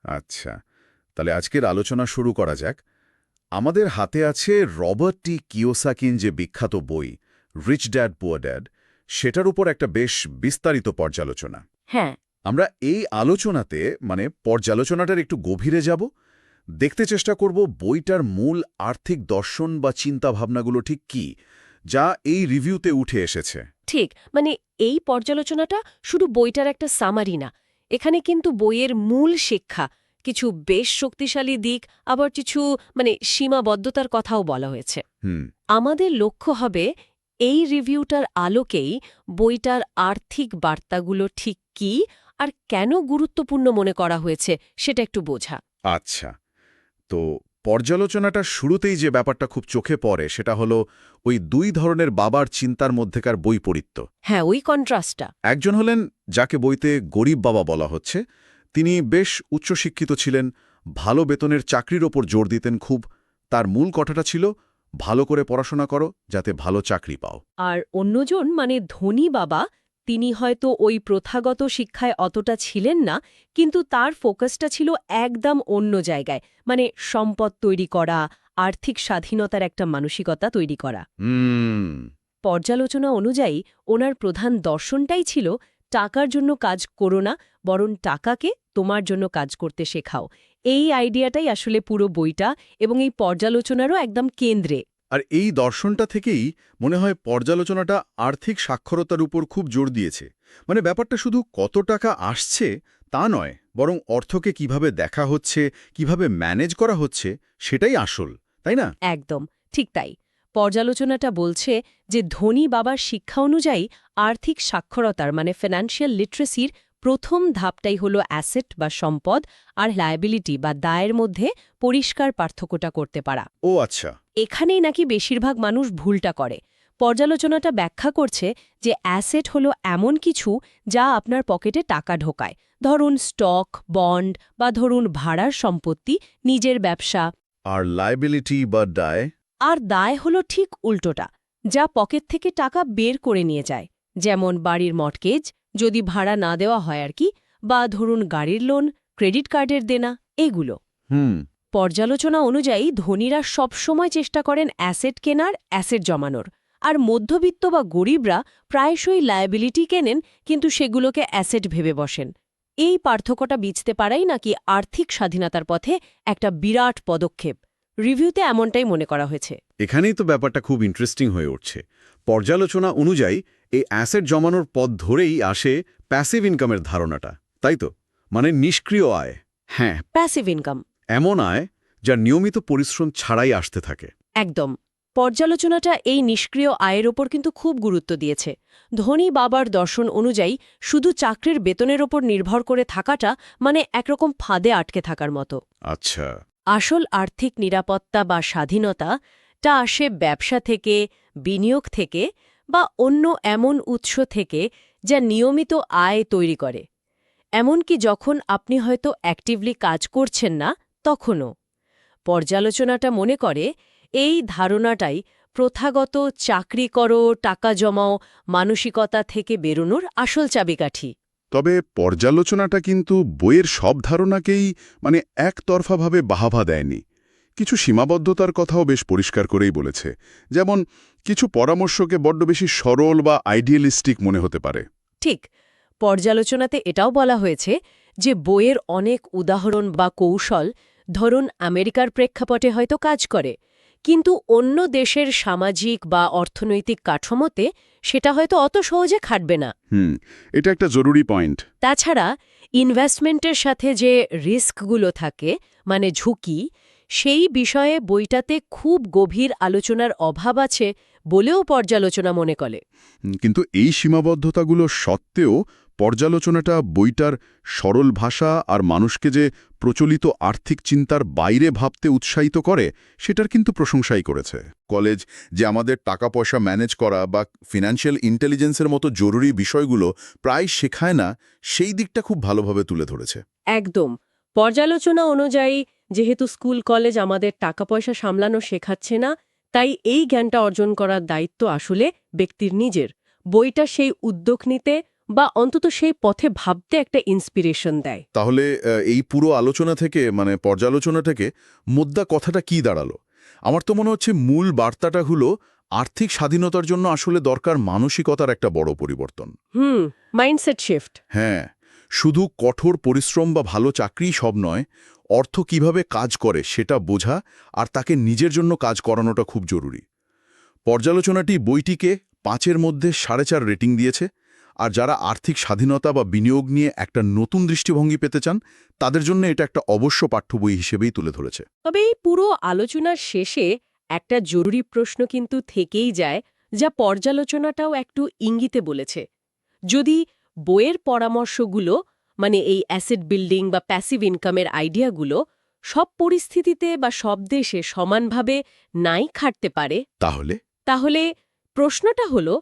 আচ্ছা, তাহলে আজকের আলোচনা শুরু করা যাক। আমাদের হাতে আছে রবার্ট টি কিওসাকিন যে বিখ্যাত বই রিচ ড্যাড পুয়ার ড্যাড, সেটার উপর একটা বেশ বিস্তারিত পর্যালোচনা। হ্যাঁ। আমরা এই আলোচনাতে পর্যালোচনাটার একটু গভীরে যাব, দেখতে চেষ্টা করব বইটার মূল আর্থিক দর্শন বা চিন্তাভাবনাগুলো ঠিক কি, যা এই রিভিউতে উঠে এসেছে। ঠিক, এই পর্যালোচনাটা শুধু বইটার একটা সামারি না, এখানে কিন্তু বইয়ের মূল শিক্ষা, কিছু বেশ শক্তিশালী দিক, আবার কিছু সীমাবদ্ধতার কথাও বলা হয়েছে। হুম। আমাদের লক্ষ্য হবে এই রিভিউটার আলোকেই বইটার আর্থিক বার্তাগুলো ঠিক কি আর কেন গুরুত্বপূর্ণ মনে করা হয়েছে সেটা একটু বোঝা। আচ্ছা, তো পর্যালোচনাটা শুরুতেই যে ব্যাপারটা খুব চোখে পড়ে সেটা হলো ওই দুই ধরনের বাবার চিন্তার মধ্যেকার বৈপরীত্য। হ্যাঁ, ওই কন্ট্রাস্টটা। একজন হলেন যাকে বইতে গরিব বাবা বলা হচ্ছে, তিনি বেশ উচ্চশিক্ষিত ছিলেন, ভালো বেতনের চাকরির ওপর জোর দিতেন খুব। তার মূল কথাটা ছিল ভালো করে পড়াশোনা করো যাতে ভালো চাকরি পাও। আর অন্যজন ধনী বাবা, তিনি হয়তো ওই প্রথাগত শিক্ষায় অতটা ছিলেন না, কিন্তু তার ফোকাসটা ছিল একদম অন্য জায়গায়, সম্পদ তৈরি করা, আর্থিক স্বাধীনতার একটা মানসিকতা তৈরি করা। পর্যালোচনা অনুযায়ী ওনার প্রধান দর্শনটাই ছিল টাকার জন্য কাজ করো না, বরং টাকাকে তোমার জন্য কাজ করতে শেখাও। এই আইডিয়াটাই আসলে পুরো বইটা এবং এই পর্যালোচনারও একদম কেন্দ্রে। আর এই দর্শনটা থেকেই মনে হয় পর্যালোচনাটা আর্থিক সাক্ষরতার উপর খুব জোর দিয়েছে। ব্যাপারটা শুধু কত টাকা আসছে তা নয়, বরং অর্থকে কিভাবে দেখা হচ্ছে, কিভাবে ম্যানেজ করা হচ্ছে, সেটাই আসল, তাই না? একদম ঠিক তাই। পর্যালোচনাটা বলছে যে ধনী বাবার শিক্ষা অনুযায়ী আর্থিক সাক্ষরতার ফিনান্সিয়াল লিটারেসির প্রথম ধাপটাই হলো অ্যাসেট বা সম্পদ আর লায়াবিলিটি বা দায়ের মধ্যে পরিষ্কার পার্থক্যটা করতে পারা। ও আচ্ছা। এখানেই নাকি বেশিরভাগ মানুষ ভুলটা করে। পর্যালোচনাটা ব্যাখ্যা করছে যে অ্যাসেট হলো এমন কিছু যা আপনার পকেটে টাকা ঢোকায়, ধরুন স্টক, বন্ড বা ধরুন ভাড়ার সম্পত্তি, নিজের ব্যবসা। আর লায়াবিলিটি বা দায়? আর দায় হলো ঠিক উল্টোটা, যা পকেট থেকে টাকা বের করে নিয়ে যায়, যেমন বাড়ির মর্টগেজ যদি ভাড়া না দেওয়া হয় আর কি, বা ধরুন গাড়ির লোন, ক্রেডিট কার্ডের দেনা, এগুলো। পর্যালোচনা অনুযায়ী ধনীরা সবসময় চেষ্টা করেন অ্যাসেট কেনার, অ্যাসেট জমানোর, আর মধ্যবিত্ত বা গরিবরা প্রায়শই লায়াবিলিটি কেনেন কিন্তু সেগুলোকে অ্যাসেট ভেবে বসেন। এই পার্থক্যটা বুঝতে পারাই নাকি আর্থিক স্বাধীনতার পথে একটা বিরাট পদক্ষেপ। রিভিউতে এমনটাই মনে করা হয়েছে। এখানেই তো ব্যাপারটা খুব ইন্টারেস্টিং হয়ে উঠছে। পর্যালোচনা অনুযায়ী এই অ্যাসেট জমানোর পথ ধরেই আসে প্যাসিভ ইনকামের ধারণাটা, তাই তো? নিষ্ক্রিয় আয়। হ্যাঁ, প্যাসিভ ইনকাম। এমন আয় যা নিয়মিত পরিশ্রম ছাড়াই আসতে থাকে। একদম। পর্যালোচনাটা এই নিষ্ক্রিয় আয়ের ওপর কিন্তু খুব গুরুত্ব দিয়েছে। ধনী বাবার দর্শন অনুযায়ী শুধু চাকরির বেতনের ওপর নির্ভর করে থাকাটা একরকম ফাঁদে আটকে থাকার মতো। আচ্ছা। আসল আর্থিক নিরাপত্তা বা স্বাধীনতাটা আসে ব্যবসা থেকে, বিনিয়োগ থেকে বা অন্য এমন উৎস থেকে যা নিয়মিত আয় তৈরি করে, এমনকি যখন আপনি হয়তো অ্যাক্টিভলি কাজ করছেন না তখনও। পর্যালোচনাটা মনে করে এই ধারণাটাই প্রথাগত চাকরি করো, টাকা জমাও মানসিকতা থেকে বেরোনোর আসল চাবিকাঠি। তবে পর্যালোচনাটা কিন্তু বইয়ের সব ধারণাকেই একতরফাভাবে বাহাবা দেয়নি। কিছু সীমাবদ্ধতার কথাও বেশ পরিষ্কার করেই বলেছে। যেমন কিছু পরামর্শকে বড্ড বেশি সরল বা আইডিয়ালিস্টিক মনে হতে পারে। ঠিক, পর্যালোচনাতে এটাও বলা হয়েছে যে বইয়ের অনেক উদাহরণ বা কৌশল ধরুন আমেরিকার প্রেক্ষাপটে হয়তো কাজ করে, কিন্তু অন্য দেশের সামাজিক বা অর্থনৈতিক কাঠামোতে সেটা হয়তো অত সহজে খাটবে না। এটা একটা জরুরি পয়েন্ট। তাছাড়া ইনভেস্টমেন্টের সাথে যে রিস্কগুলো থাকে, ঝুঁকি, সেই বিষয়ে বইটাতে খুব গভীর আলোচনার অভাব আছে বলেও পর্যালোচনা মনে করে। কিন্তু এই সীমাবদ্ধতাগুলো সত্ত্বেও পর্যালোচনাটা বইটার সরল ভাষা আর মানুষকে যে প্রচলিত আর্থিক চিন্তার বাইরে ভাবতে উৎসাহিত করে সেটার কিন্তু প্রশংসাই করেছে। কলেজ যে আমাদের টাকা পয়সা ম্যানেজ করা বা ফিনান্সিয়াল ইন্টেলিজেন্সের মতো জরুরি বিষয়গুলো প্রায় শেখায় না, সেই দিকটা খুব ভালোভাবে তুলে ধরেছে। একদম। পর্যালোচনা অনুযায়ী যেহেতু স্কুল কলেজ আমাদের টাকা পয়সা সামলানো শেখাচ্ছে না, তাই এই জ্ঞানটা অর্জন করার দায়িত্ব আসলে ব্যক্তির নিজের। বইটা সেই উদ্যোগ নিতে বা অন্তত সেই পথে ভাবতে একটা ইন্সপিরেশন দেয়। তাহলে এই পুরো আলোচনা থেকে মানে পর্যালোচনা থেকে মুদ্রা কথাটা কি দাঁড়ালো? আমার তো মনে হচ্ছে মূল বার্তাটা হলো আর্থিক স্বাধীনতার জন্য আসলে দরকার মানসিকতার একটা বড় পরিবর্তন। Mindset shift. হ্যাঁ, শুধু কঠোর পরিশ্রম বা ভালো চাকরিই সব নয়, অর্থ কিভাবে কাজ করে সেটা বোঝা আর তাকে নিজের জন্য কাজ করানোটা খুব জরুরি। পর্যালোচনাটি বইটিকে 5-এর মধ্যে 4.5 রেটিং দিয়েছে, আর যারা আর্থিক স্বাধীনতা বা বিনিয়োগ নিয়ে একটা নতুন দৃষ্টিভঙ্গি পেতে চান তাদের জন্য এটা একটা অবশ্য পাঠ্য বই হিসেবেই তুলে ধরেছে। তবে এই পুরো আলোচনার শেষে একটা জরুরি প্রশ্ন কিন্তু থেকেই যায়, যা পর্যালোচনাটাও একটু ইঙ্গিতে বলেছে। যদি বইয়ের পরামর্শগুলো, মানে এই অ্যাসেট বিল্ডিং বা প্যাসিভ ইনকামের আইডিয়াগুলো সব পরিস্থিতিতে বা সব দেশে সমানভাবে নাই খাটতে পারে, তাহলে প্রশ্নটা হলো,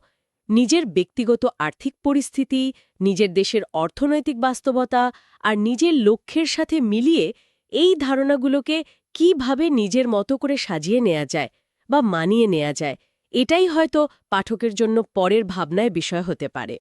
নিজের ব্যক্তিগত আর্থিক পরিস্থিতি, নিজের দেশের অর্থনৈতিক বাস্তবতা আর নিজের লক্ষ্যের সাথে মিলিয়ে এই ধারণাগুলোকে কিভাবে নিজের মতো করে সাজিয়ে নেওয়া যায় বা মানিয়ে নেওয়া যায়, এটাই হয়তো পাঠকের জন্য পরের ভাবনায় বিষয় হতে পারে।